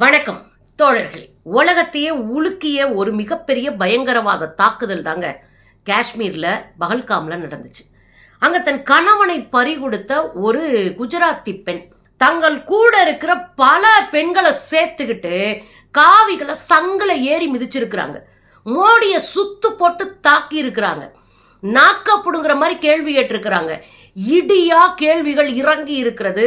வணக்கம் தோழர்களே. உலகத்தையே உலுக்கிய ஒரு மிகப்பெரிய பயங்கரவாத தாக்குதல் தாங்க காஷ்மீர்ல பஹல்காம்ல நடந்துச்சு. அங்க தன் கணவனை பறிகொடுத்த ஒரு குஜராத்தி பெண் தங்கள் கூட இருக்கிற பல பெண்களை சேர்த்துக்கிட்டு காவிகளை சங்கில ஏறி மிதிச்சிருக்கிறாங்க. மோடியை சுத்து போட்டு தாக்கி இருக்கிறாங்க. நாக்க புடுங்குற மாதிரி கேள்வி கேட்டிருக்கிறாங்க. இடியா கேள்விகள் இறங்கி இருக்கிறது.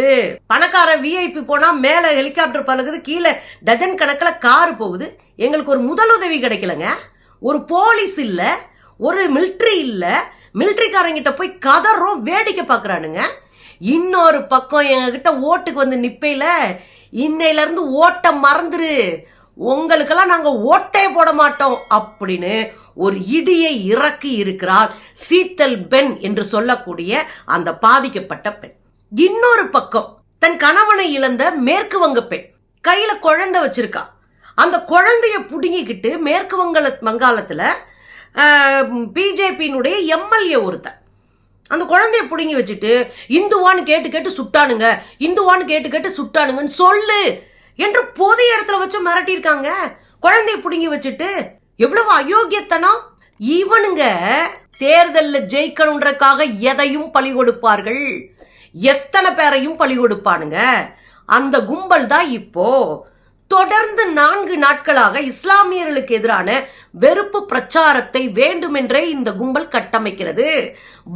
பணக்கார விஐபி போனா மேல ஹெலிகாப்டர் பறக்குது, கீழே டஜன் கணக்கில் கார் போகுது. எங்களுக்கு ஒரு முதலுதவி கிடைக்கலங்க. ஒரு போலீஸ் இல்ல, ஒரு மிலிட்ரி இல்ல. மிலிட்ரிக்காரங்கிட்ட போய் கதறோம், வேடிக்கை பார்க்கறானுங்க. இன்னொரு பக்கம் எங்ககிட்ட ஓட்டுக்கு வந்து நிப்பையில இன்னையில இருந்து ஓட்ட மறந்துரு, உங்களுக்கெல்லாம் நாங்க ஓட்டே போட மாட்டோம் அப்படின்னு ஒரு இடியை இறக்கி இருக்கிறார் சீத்தல் பென் என்று சொல்லக்கூடிய அந்த பாதிக்கப்பட்ட பெண். இன்னொரு பக்கம் தன் கணவனை இழந்த மேற்கு வங்க பெண் கையில குழந்தை வச்சிருக்கா. அந்த குழந்தைய புடுங்கிக்கிட்டு மேற்கு வங்காளத்துல பிஜேபியினுடைய எம்எல்ஏ ஒருத்தர் அந்த குழந்தைய புடுங்கி வச்சுட்டு இந்துவான்னு கேட்டு கேட்டு சுட்டானுங்க, இந்துவான்னு கேட்டு கேட்டு சுட்டானுங்கன்னு சொல்லு என்று பொது இடத்துல வச்சு மிரட்டியிருக்காங்க. குழந்தைய புடுங்கி வச்சுட்டு எவ்வளவு அயோக்கியத்தனம்! இவனுங்க தேர்தலில் ஜெயிக்கணுன்றக்காக எதையும் பலி கொடுப்பார்கள், எத்தனை பேரையும் பலி கொடுப்பானுங்க. அந்த கும்பல் தான் இப்போ தொடர்ந்து 4 நாட்களாக இஸ்லாமியர்களுக்கு எதிரான வெறுப்பு பிரச்சாரத்தை வேண்டுமென்றே இந்த கும்பல் கட்டமைக்கிறது.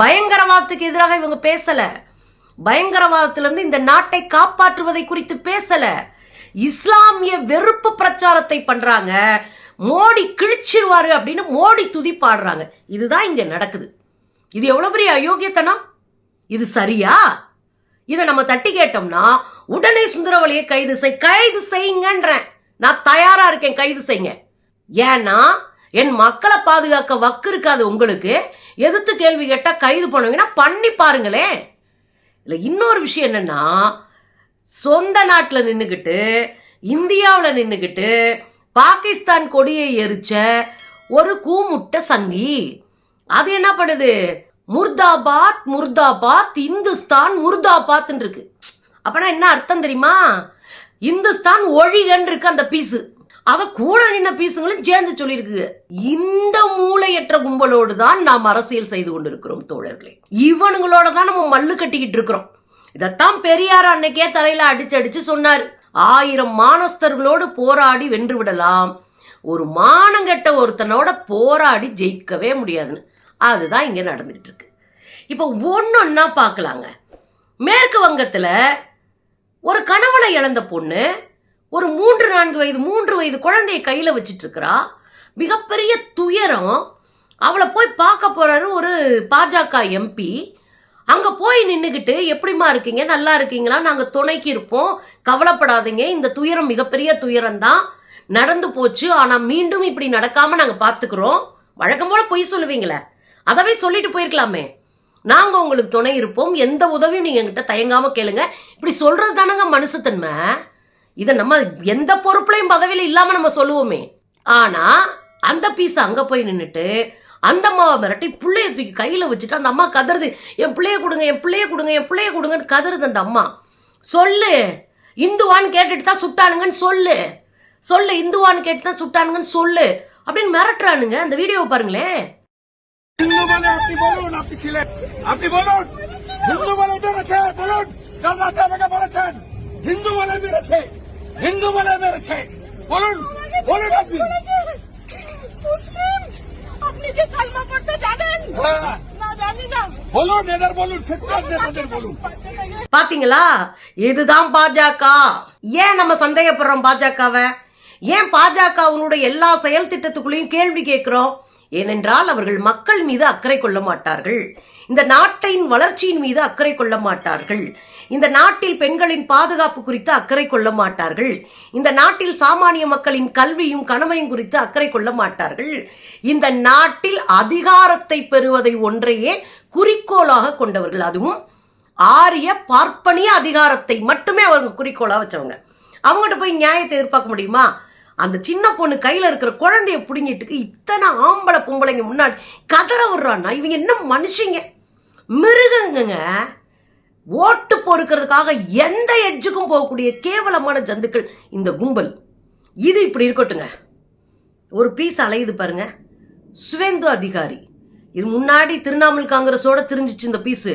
பயங்கரவாதத்துக்கு எதிராக இவங்க பேசல, பயங்கரவாதத்திலிருந்து இந்த நாட்டை காப்பாற்றுவதை குறித்து பேசல, இஸ்லாமிய வெறுப்பு பிரச்சாரத்தை பண்றாங்க. மோடி கிழிச்சிருவாரு அப்படின்னு மோடி துதி பாடுறாங்க. இதுதான் இங்க நடக்குது. இது எவ்வளவு பெரிய அயோக்கியத்தனம்! இது சரியா? இதை நம்ம தட்டி கேட்டோம்னா உடனே சுந்தரவலியை கைது செய்யுங்கன்றேன். நான் தயாரா இருக்கேன், கைது செய்யுங்க. ஏன்னா என் மக்களை பாதுகாக்க வக்கு இருக்காது உங்களுக்கு. எதிர்த்து கேள்வி கேட்டா கைது பண்ணுவீங்கன்னா பண்ணி பாருங்களேன். இல்லை, இன்னொரு விஷயம் என்னன்னா, சொந்த நாட்டில் நின்றுக்கிட்டு இந்தியாவில் நின்றுக்கிட்டு பாகிஸ்தான் கொடியை எரிச்ச ஒரு கூமுட்ட சங்கி அது என்ன பண்ணுது? முர்தாபாத் முர்தாபாத், இந்துஸ்தான் முர்தாபாத் இருக்கு. அப்பனா என்ன அர்த்தம் தெரியுமா? இந்துஸ்தான் ஒழிகன் இருக்கு அந்த பீஸு. அத கூட நின்ன பீஸுங்களும் சேர்ந்து சொல்லியிருக்கு. இந்த மூளையற்ற கும்பலோடு தான் நாம் அரசியல் செய்து கொண்டிருக்கிறோம் தோழர்களே. இவனுங்களோட தான் நம்ம மல்லு கட்டிக்கிட்டு இருக்கிறோம். இதைத்தான் பெரியார் அன்னைக்கே தலையில அடிச்சு சொன்னார். 1000 மானஸ்தர்களோடு போராடி வென்று விடலாம், ஒரு மானங்கெட்ட ஒருத்தனோட போராடி ஜெயிக்கவே முடியாதுன்னு. அதுதான் இங்க நடந்துட்டு இருக்கு. இப்போ ஒன்னொன்னா பார்க்கலாங்க. மேற்கு வங்கத்துல ஒரு கணவனை இழந்த பொண்ணு ஒரு 3 வயது குழந்தைய கையில வச்சிட்டு இருக்கிறா. மிகப்பெரிய துயரம். அவளை போய் பார்க்க போறாரு ஒரு பாஜக எம்பி. அங்க போய் நின்றுகிட்டு எப்படிமா இருக்கீங்க, நல்லா இருக்கீங்களா, நாங்க துணைக்கு இருப்போம், கவலைப்படாதீங்க, இந்த துயரம் மிகப்பெரிய துயரம் தான், நடந்து போச்சு, ஆனா மீண்டும் இப்படி நடக்காம நாங்க பாத்துக்கிறோம். வழக்கம் போல பொய் சொல்லுவீங்களே, அதவே சொல்லிட்டு போயிருக்கலாமே. நாங்க உங்களுக்கு துணை இருப்போம், எந்த உதவியும் நீங்க என்கிட்ட தயங்காம கேளுங்க. இப்படி சொல்றது தானங்க மனுஷத்தன்மை. இதை நம்ம எந்த பொறுப்புலையும் பதவியில இல்லாம நம்ம சொல்லுவோமே. ஆனா அந்த பீஸ் அங்க போய் நின்றுட்டு அந்த அம்மாவை மிரட்டி பிள்ளைய தூக்கி கையில வச்சுட்டு அந்த அம்மா கதறுது, என் பிள்ளைய கொடுங்க, என் பிள்ளைய கொடுங்க, என் பிள்ளைய கொடுங்கன்னு கதறுது. அந்த அம்மா சொல்லு, இந்துவான்னு கேட்டுட்டு தான் சுட்டானுங்கன்னு சொல்லு, இந்துவான்னு கேட்டு தான் சுட்டானுங்கன்னு சொல்லு அப்படின்னு மிரட்டுறானுங்க. அந்த வீடியோவை பாருங்களேன். பாத்தீங்களா, இதுதான் பாஜக. ஏன் நம்ம சந்தேகப்படுறோம் பாஜகவை? ஏன் பாஜகவினுடைய எல்லா செயல் திட்டத்துக்குள்ளேயும் கேள்வி கேட்கிறோம்? ஏனென்றால் அவர்கள் மக்கள் மீது அக்கறை கொள்ள மாட்டார்கள், இந்த நாட்டின் வளர்ச்சியின் மீது அக்கறை கொள்ள மாட்டார்கள், இந்த நாட்டில் பெண்களின் பாதுகாப்பு குறித்து அக்கறை கொள்ள மாட்டார்கள், இந்த நாட்டில் சாமானிய மக்களின் கல்வியும் கனவையும் குறித்து அக்கறை கொள்ள மாட்டார்கள். இந்த நாட்டில் அதிகாரத்தை பெறுவதை ஒன்றையே குறிக்கோளாக கொண்டவர்கள், அதுவும் ஆரிய பார்ப்பனிய அதிகாரத்தை மட்டுமே அவங்க குறிக்கோளாக வச்சவங்க. அவங்ககிட்ட போய் நியாயத்தை எதிர்பார்க்க முடியுமா? அந்த சின்ன பொண்ணு கையில இருக்கிற குழந்தைய புடுங்கிட்டு இத்தனை ஆம்பளை பொம்பளைங்க முன்னாடி கதற விடுறான்னா இவங்க என்ன மனுஷங்க, மிருகங்க. ஓட்டு பொறுக்கிறதுக்காக எந்த எட்ஜுக்கும் போகக்கூடிய கேவலமான ஜந்துக்கள் இந்த கும்பல். இது இப்படி இருக்கட்டுங்க. ஒரு பீஸ் அலையுது பாருங்க, சுவேந்து அதிகாரி. இது முன்னாடி திரிணாமுல் காங்கிரஸோட தெரிஞ்சிச்சு இந்த பீஸு.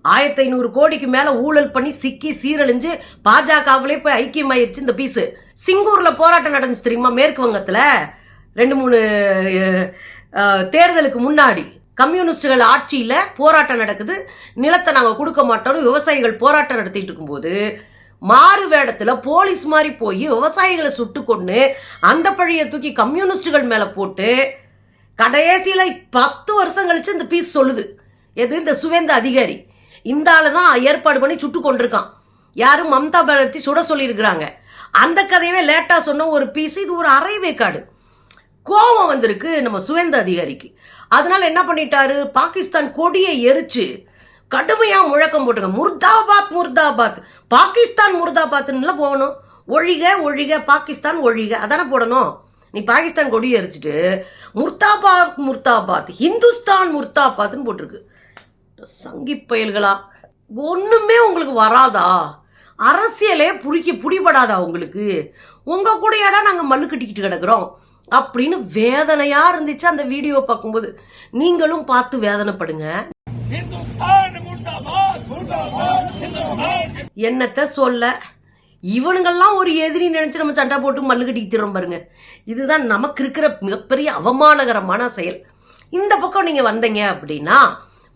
1500 கோடிக்கு மேல ஊழல் பண்ணி சிக்கி சீரழிஞ்சு பாஜகவிலே போய் ஐக்கியமாயிருச்சு இந்த பீஸு. சிங்கூர்ல போராட்டம் நடந்துச்சு தெரியுமா, மேற்கு வங்கத்துல 2-3 தேர்தலுக்கு முன்னாடி கம்யூனிஸ்டுகள் ஆட்சியில போராட்டம் நடக்குது. நிலத்தை நாங்க கொடுக்க மாட்டோம்னு விவசாயிகள் போராட்டம் நடத்திட்டு இருக்கும்போது மாறு வேடத்துல போலீஸ் மாதிரி போய் விவசாயிகளை சுட்டு கொண்டு அந்த பழியை தூக்கி கம்யூனிஸ்டுகள் மேல போட்டு கடைசியில 10 வருஷம் கழிச்சு இந்த பீஸ் சொல்லுது. எது? இந்த சுவேந்த அதிகாரி. இந்த ஆளு தான் ஏற்பாடு பண்ணி சுட்டு கொண்டிருக்கான். யாரும் மம்தா பானர்ஜி சுட சொல்லியிருக்கிறாங்க. அந்த கதையவே லேட்டா சொன்ன ஒரு பீஸ். இது ஒரு அரைவேக்காடு. கோபம் வந்திருக்கு நம்ம சுவேந்த அதிகாரிக்கு. அதனால என்ன பண்ணிட்டாரு, பாகிஸ்தான் கொடியை எரிச்சு கடுமையா முழக்கம் போட்டுங்க. முர்தாபாத் முர்தாபாத், பாகிஸ்தான் முர்தாபாத்ல போகணும். ஒழிக ஒழிக பாகிஸ்தான் ஒழிக, அதானே போடணும். நீ பாகிஸ்தான் கொடியை எரிச்சிட்டு முர்தாபாத் முர்தாபாத், ஹிந்துஸ்தான் முர்தாபாத்னு போட்டிருக்கு. சங்கி பயல்களா, ஒண்ணுமே உங்களுக்கு வராதா? அரசியலே புடிபடாதா உங்களுக்கு? உங்க கூடயாடா நாங்க மல்லு கட்டிக்கிட்டு கிடக்குறோம் அப்படின்னு வேதனையா இருந்துச்சு அந்த வீடியோ பார்க்கும்போது. நீங்களும் பார்த்து வேதனைப்படுங்க. என்னத்த சொல்ல, இவனுங்கெல்லாம் ஒரு எதிரி நினைச்சு நம்ம சண்டை போட்டு மல்லு கட்டிக்கிறோம் பாருங்க. இதுதான் நமக்கு இருக்கிற மிகப்பெரிய அவமானகரமான செயல். இந்த பக்கம் நீங்க வந்தீங்க அப்படின்னா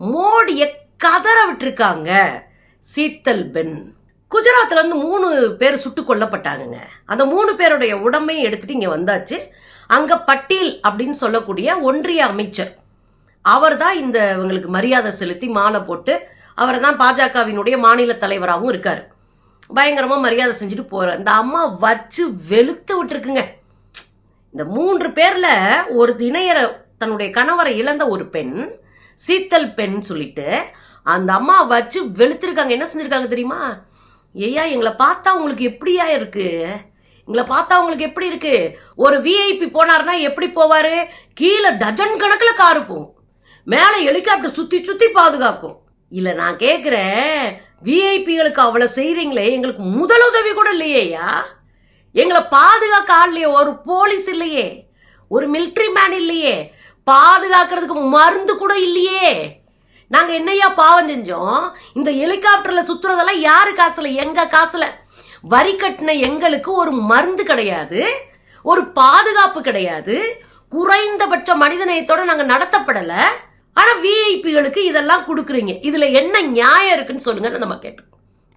மோடியை கதற விட்டுருக்காங்க சீத்தல் பென். குஜராத்ல இருந்து 3 பேர் சுட்டு கொல்லப்பட்டாங்க. அந்த 3 பேருடைய உடம்பையும் எடுத்துட்டு இங்க வந்தாச்சு. அங்க பட்டீல் அப்படின்னு சொல்லக்கூடிய ஒன்றிய அமைச்சர் அவர் தான் இந்த இவங்களுக்கு மரியாதை செலுத்தி மாலை போட்டு, அவர் தான் பாஜகவினுடைய மாநில தலைவராகவும் இருக்காரு. பயங்கரமா மரியாதை செஞ்சுட்டு போற இந்த அம்மா வச்சு வெளுத்து விட்டுருக்குங்க. இந்த 3 பேர்ல ஒரு இணையரை தன்னுடைய கணவரை இழந்த ஒரு பெண், சீத்தல் பெண் சொல்லிட்டு அந்த அம்மா வச்சு வெளுத்திருக்காங்க. என்ன செஞ்சிருக்காங்க தெரியுமா? ஐயா, எங்களை பார்த்தா உங்களுக்கு எப்படியா இருக்கு? எங்களை பார்த்தா உங்களுக்கு எப்படி இருக்கு? ஒரு விஐபி போனார்னா எப்படி போவாரு? கீழே டஜன் கணக்கில் காரு போகும், மேலே ஹெலிகாப்டர் சுத்தி சுத்தி பாதுகாக்கும். இல்ல நான் கேட்கிறேன், விஐபிகளுக்கு அவ்வளவு செய்யறீங்களே, எங்களுக்கு முதலுதவி கூட இல்லையா? எங்களை பாதுகாக்க ஆள் இல்லையே, ஒரு போலீஸ் இல்லையே, ஒரு மிலிட்ரி மேன் இல்லையே, பாதுகாக்கிறதுக்கு மருந்து கூட இல்லையே. நாங்க என்னையா பாவம் செஞ்சோம்? இந்த ஹெலிகாப்டர்ல சுத்துறதெல்லாம் யாரு காசுல? எங்க காசுல. வரி கட்டின எங்களுக்கு ஒரு மருந்து கிடையாது, ஒரு பாதுகாப்பு கிடையாது, குறைந்தபட்ச மனிதநேயத்தோட நாங்க நடத்தப்படல. ஆனா விஐபிகளுக்கு இதெல்லாம் கொடுக்குறீங்க. இதுல என்ன நியாயம் இருக்குன்னு சொல்லுங்க. நம்ம கேட்டோம்,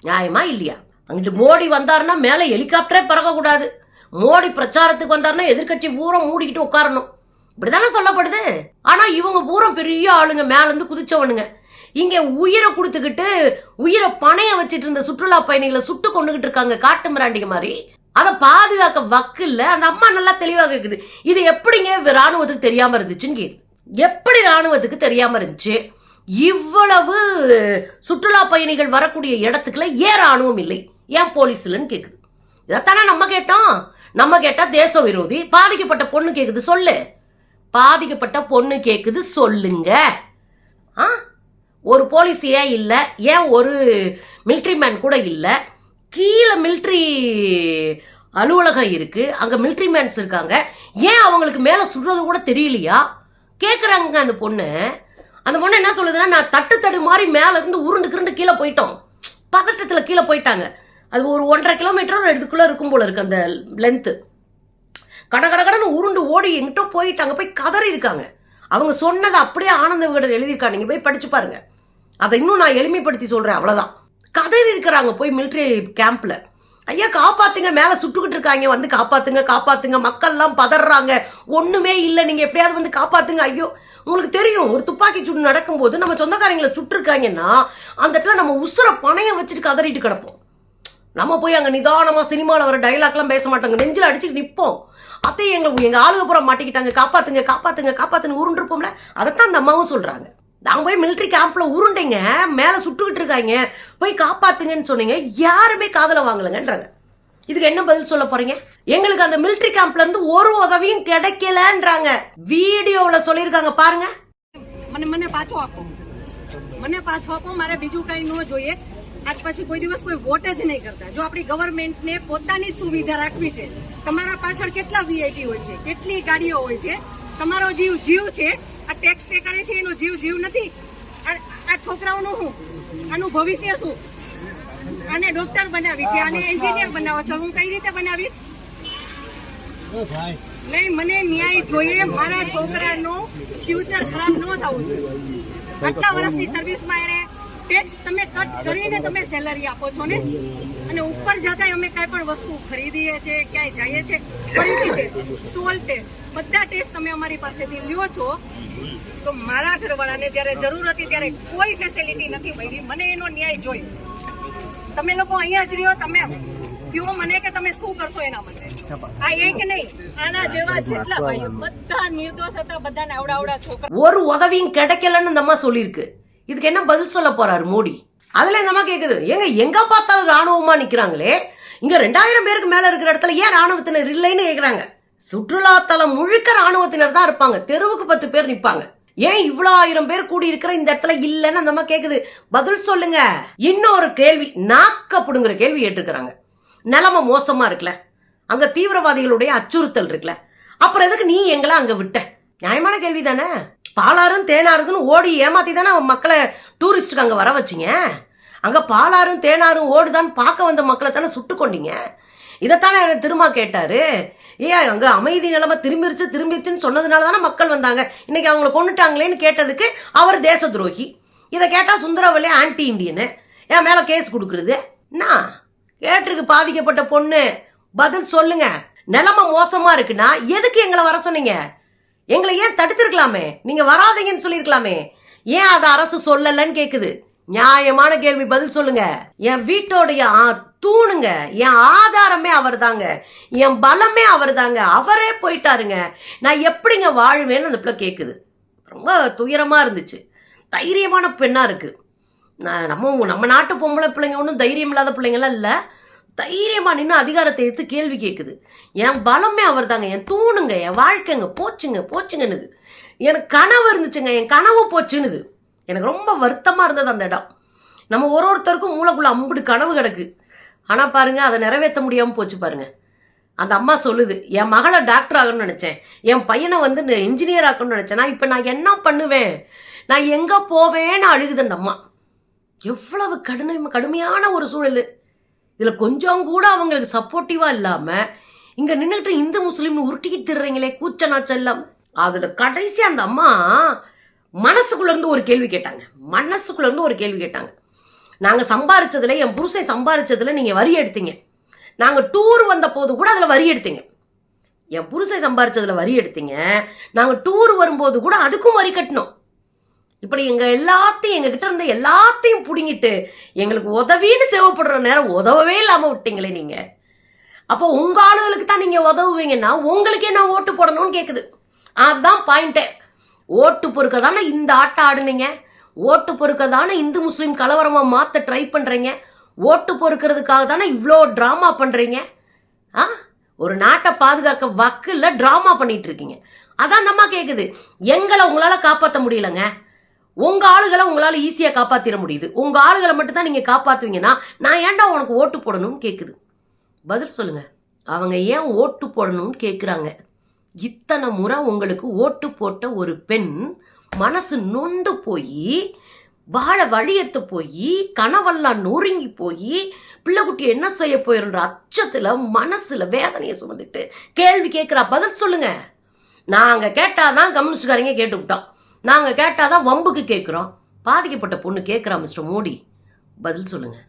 நியாயமா இல்லையா? அங்கிட்டு மோடி வந்தாருன்னா மேல ஹெலிகாப்டரே பறக்க கூடாது. மோடி பிரச்சாரத்துக்கு வந்தாருன்னா எதிர்கட்சி பூரா மூடிக்கிட்டு உட்காரணும், இப்படிதானே சொல்லப்படுது. ஆனா இவங்க பூரா பெரிய ஆளுங்க, மேல இருந்து குதிச்சவனுங்க. இங்க உயிரை கொடுத்துக்கிட்டு உயிரை பணைய வச்சுட்டு இருந்த சுற்றுலா பயணிகளை சுட்டு கொண்டுகிட்டு இருக்காங்க காட்டு மிராண்டிக மாதிரி. அதை பாதுகாக்க வக்கு இல்ல. அந்த அம்மா நல்லா தெளிவாக கேக்குது, இது எப்படிங்க ராணுவத்துக்கு தெரியாம இருந்துச்சுன்னு கேக்குது. எப்படி ராணுவத்துக்கு தெரியாம இருந்துச்சு? இவ்வளவு சுற்றுலா பயணிகள் வரக்கூடிய இடத்துக்குள்ள ஏன் ராணுவம் இல்லை, ஏன் போலீஸ் இல்லைன்னு கேக்குது. இதைத்தானே நம்ம கேட்டோம். நம்ம கேட்டா தேச விரோதி. பாதிக்கப்பட்ட பொண்ணு கேக்குது, சொல்லு. பாதிக்கப்பட்ட பொண்ணு கேக்குது, சொல்லுங்க. ஒரு போலீஸ் ஏன் இல்லை? ஏன் ஒரு மிலிட்ரி மேன் கூட இல்லை? கீழே மிலிட்ரி அலுவலகம் இருக்கு, அங்க மிலிட்ரி மேன்ஸ் இருக்காங்க, ஏன் அவங்களுக்கு மேல சுடுறது கூட தெரியலையா கேக்குறாங்க அந்த பொண்ணு. அந்த பொண்ணு என்ன சொல்லுதுன்னா, நான் தட்டு மாதிரி மேல இருந்து உருண்டு கீழே போயிட்டோம், பதட்டத்துல கீழே போயிட்டாங்க. அது ஒரு 1.5 கிலோமீட்டர் இதுக்குள்ள இருக்கும் போல இருக்கு அந்த லென்த்து. கடன்னு உருண்டு ஓடி எங்கிட்ட போயிட்டாங்க, போய் கதறி இருக்காங்க. அவங்க சொன்னதை அப்படியே ஆனந்த விகடன் எழுதியிருக்காங்க, நீங்க போய் படிச்சு பாருங்க. அதை இன்னும் நான் எளிமைப்படுத்தி சொல்றேன், அவ்வளவுதான். கதறி இருக்கிறாங்க போய் மிலிட்ரி கேம்ப்ல. ஐயா காப்பாத்துங்க, மேல சுட்டுக்கிட்டு இருக்காங்க, வந்து காப்பாத்துங்க. மக்கள்லாம் பதறாங்க, ஒண்ணுமே இல்லை, நீங்க எப்படியாவது வந்து காப்பாத்துங்க. ஐயோ, உங்களுக்கு தெரியும், ஒரு துப்பாக்கி சூடு நடக்கும்போது நம்ம சொந்தக்காரங்களை சுட்டுருக்காங்கன்னா அந்த இடத்துல நம்ம உசுர பணையம் வச்சுட்டு கதறிட்டு கிடப்போம். நம்ம போய் அங்க நிதானமா சினிமாவில் வர டைலாக்லாம் பேச மாட்டாங்க, நெஞ்சில் அடிச்சுட்டு நிற்போம். அத்தையும் எங்க ஆளுக பூரா மாட்டிக்கிட்டாங்க, காப்பாத்துங்க உருண்டிருப்போம்ல. அதைத்தான் அந்த அம்மாவும் சொல்றாங்க. நாங்க போய் மிலிட்ரி கேம்ப்ல உருண்டைங்க, மேல சுட்டுக்கிட்டு இருக்காங்க, போய் காப்பாத்துங்கன்னு சொன்னீங்க, யாருமே காதல வாங்கலங்கன்றாங்க. இதுக்கு என்ன பதில் சொல்ல போறீங்க? எங்களுக்கு அந்த மிலிட்ரி கேம்ப்ல இருந்து ஒரு உதவியும் கிடைக்கலன்றாங்க. வீடியோல சொல்லியிருக்காங்க பாருங்க. મને પાછો આપો મારે બીજું કઈ ન જોઈએ. આજ પછી કોઈ દિવસ કોઈ વોટ જ નહીં કરતા. જો આપણી ગવર્મેન્ટને પોતાની જ સુવિધા રાખવી છે. તમારા પાછળ કેટલા વીઆઈપી હોય છે, કેટલી ગાડીઓ હોય છે, તમારો જીવ છે. આ ટેક્સ પે કરે છે એનો જીવ નથી. આ છોકરાઓનું શું, આનું ભવિષ્ય શું? આને ડોક્ટર બનાવી છે, આને એન્જિનિયર બનાવો છો, હું કઈ રીતે બનાવીશ? નહીં, મને ન્યાય જોઈએ. મારા છોકરાનું ફ્યુચર ખરાબ ન થવું જોઈએ. આટલા વર્ષની સર્વિસમાં એને ટેક્સ તમે કટ કરીને તમે સેલરી આપો છો ને, અને ઉપર જતા અમે કઈ પણ વસ્તુ ખરીદીએ છીએ, ક્યાંય જઈએ છીએ, ફરીથી ટેક્સ, ટોલ ટેક્સ, બધા ટેક્સ તમે અમારી પાસેથી લ્યો છો. તો મારા ઘરવાળાને જયારે જરૂર હતી ત્યારે કોઈ ફેસિલિટી નથી મળી. મને એનો ન્યાય જોઈએ. તમે લોકો અહીંયા જ રહ્યો, તમે કહો મને કે તમે શું કરશો એના માટે. આ એક નહીં, આના જેવા જેટલા ભાઈઓ બધા નિર્દોષ હતા, બધાને આવડા છોકરા. ஒரு உதவியும் கிடைக்கலன்னு இந்த அம்மா சொல்லியிருக்கு. இதுக்கு என்ன பதில் சொல்ல போறாரு மோடி? அதுல இந்த அம்மா கேக்குது, ஏங்க எங்க பார்த்தாலும் ராணுவமா நிக்கிறாங்களே, இங்க 2000 பேருக்கு மேல இருக்கிற இடத்துல ஏன் ராணுவத்தினர் இல்லைன்னு கேக்குறாங்க. சுற்றுலா தலம் முழுக்க ராணுவத்தினர் தான் இருப்பாங்க, தெருவுக்கு 10 பேர் நிப்பாங்க. ஏன் இவ்வளவு 1000 பேர் கூடி இருக்கிற இந்த இடத்துல இல்லைன்னு அந்த அம்மா கேக்குது. பதில் சொல்லுங்க. இன்னொரு கேள்வி, நாக்கப்படுங்கிற கேள்வி கேட்டிருக்கிறாங்க. நிலைமை மோசமா இருக்குல்ல, அங்க தீவிரவாதிகளுடைய அச்சுறுத்தல் இருக்குல்ல, அப்புறம் எதுக்கு நீ எங்களை அங்க விட்ட? நியாயமான கேள்வி தானே. பாலாறும் தேனாறுன்னு ஓடி ஏமாத்தி தானே மக்களை டூரிஸ்டுக்கு அங்கே வர வச்சிங்க. அங்கே பாலாறும் தேனாறும் ஓடுதான் பார்க்க வந்த மக்களை தானே சுட்டு கொண்டீங்க. இதைத்தானே எனக்கு திரும்ப கேட்டார். ஏன் அங்கே அமைதி நிலைமை திரும்பிருச்சுன்னு சொன்னதுனால தானே மக்கள் வந்தாங்க, இன்னைக்கு அவங்கள கொண்டுட்டாங்களேன்னு கேட்டதுக்கு அவர் தேச துரோகி. இதை கேட்டால் சுந்தரவல்லி ஆன்டி இண்டியனு, என் மேலே கேஸ் கொடுக்குறது. என்ன கேட்டிருக்கு பாதிக்கப்பட்ட பொண்ணு? பதில் சொல்லுங்க. நிலைமை மோசமாக இருக்குன்னா எதுக்கு எங்களை வர சொன்னீங்க? எங்களை ஏன் தடுத்திருக்கலாமே, நீங்க வராதீங்கன்னு சொல்லியிருக்கலாமே. ஏன் அதை அரசு சொல்லலன்னு கேக்குது. நியாயமான கேள்வி, பதில் சொல்லுங்க. என் வீட்டோடைய தூணுங்க, என் ஆதாரமே அவர் தாங்க, என் பலமே அவர் தாங்க, அவரே போயிட்டாருங்க, நான் எப்படிங்க வாழ்வேன்னு அந்த பிள்ளை கேட்குது. ரொம்ப துயரமா இருந்துச்சு. தைரியமான பெண்ணா இருக்கு. நம்ம நாட்டு பொம்பளை பிள்ளைங்க ஒன்றும் தைரியம் இல்லாத பிள்ளைங்களாம் இல்லை. தைரியமாக நின்று அதிகாரத்தை எடுத்து கேள்வி கேட்குது. என் பலமே அவர் தாங்க, என் தூணுங்க, என் வாழ்க்கைங்க போச்சுங்கன்னுது. எனக்கு கனவு இருந்துச்சுங்க, என் கனவு போச்சுன்னுது. எனக்கு ரொம்ப வருத்தமாக இருந்தது அந்த இடம். நம்ம ஒருத்தருக்கும் மூளைக்குள்ள அம்புடு கனவு கிடக்கு, ஆனால் பாருங்க அதை நிறைவேற்ற முடியாமல் போச்சு பாருங்க. அந்த அம்மா சொல்லுது, என் மகளை டாக்டர் ஆகணும்னு நினச்சேன், என் பையனை வந்து இன்ஜினியர் ஆகணும்னு நினச்சேன், இப்போ நான் என்ன பண்ணுவேன், நான் எங்கே போவேன்னு அழுகுது அந்த அம்மா. எவ்வளவு கடுமையான ஒரு சூழல். இதில் கொஞ்சம் கூட அவங்களுக்கு சப்போர்ட்டிவாக இல்லாமல் இங்கே நின்றுக்கிட்டு இந்து முஸ்லீம்னு உருட்டிக்கிட்டு திடுறீங்களே, கூச்ச நாச்சம் இல்லாமல். அதில் கடைசி அந்த அம்மா மனசுக்குள்ளேருந்து ஒரு கேள்வி கேட்டாங்க. நாங்கள் சம்பாரிச்சதில், என் புருஷன் சம்பாரிச்சதில் நீங்கள் வரி எடுத்தீங்க, நாங்கள் டூர் வந்த போது கூட அதில் வரி எடுத்தீங்க. என் புருஷன் சம்பாரிச்சதில் வரி எடுத்தீங்க, நாங்கள் டூர் வரும்போது கூட அதுக்கும் வரி கட்டணும். இப்படி எங்ககிட்ட இருந்த எல்லாத்தையும் பிடுங்கிட்டு எங்களுக்கு உதவின்னு தேவைப்படுற நேரம் உதவவே இல்லாமல் விட்டீங்களே நீங்க. அப்போ உங்க ஆளுகளுக்கு தான் நீங்க உதவுவீங்கன்னா உங்களுக்கு என்ன ஓட்டு போடணும்னு கேக்குது. அதுதான் பாயிண்டே. ஓட்டு பொறுக்க தானே இந்த ஆட்டம் ஆடுனீங்க, ஓட்டு பொறுக்க தானே இந்து முஸ்லீம் கலவரமா மாத்த ட்ரை பண்றீங்க, ஓட்டு பொறுக்கிறதுக்காக தானே இவ்வளோ டிராமா பண்றீங்க. ஒரு நாட்டை பாதுகாக்க வக்கில் டிராமா பண்ணிட்டு இருக்கீங்க. அதான் அந்த அம்மா கேக்குது. எங்களை உங்களால காப்பாற்ற முடியலங்க, உங்க ஆளுகளை உங்களால ஈஸியா காப்பாத்திர முடியுது, உங்க ஆளுகளை மட்டும் தான் நீங்க காப்பாத்துவீங்கன்னா நான் ஏன்டா உனக்கு ஓட்டு போடணும்னு கேக்குது. பதில் சொல்லுங்க. அவங்க ஏன் ஓட்டு போடணும்னு கேக்குறாங்க. இத்தனை முறை உங்களுக்கு ஓட்டு போட்ட ஒரு பெண் மனசு நொந்து போய், வாழ வழியத்து போய், கனவெல்லாம் நொறுங்கி போய், பிள்ளைக்குட்டி என்ன செய்ய போயிருன்ற அச்சத்துல மனசுல வேதனையை சுமந்துட்டு கேள்வி கேட்கிறா. பதில் சொல்லுங்க. நாங்க கேட்டாதான் கம்யூனிஸ்ட்காரங்க கேட்டுக்கிட்டோம், நாங்க கேட்டாதான் வம்புக்கு கேட்கிறோம். பாதிக்கப்பட்ட பொண்ணு கேட்கிறா மிஸ்டர் மோடி, பதில் சொல்லுங்க.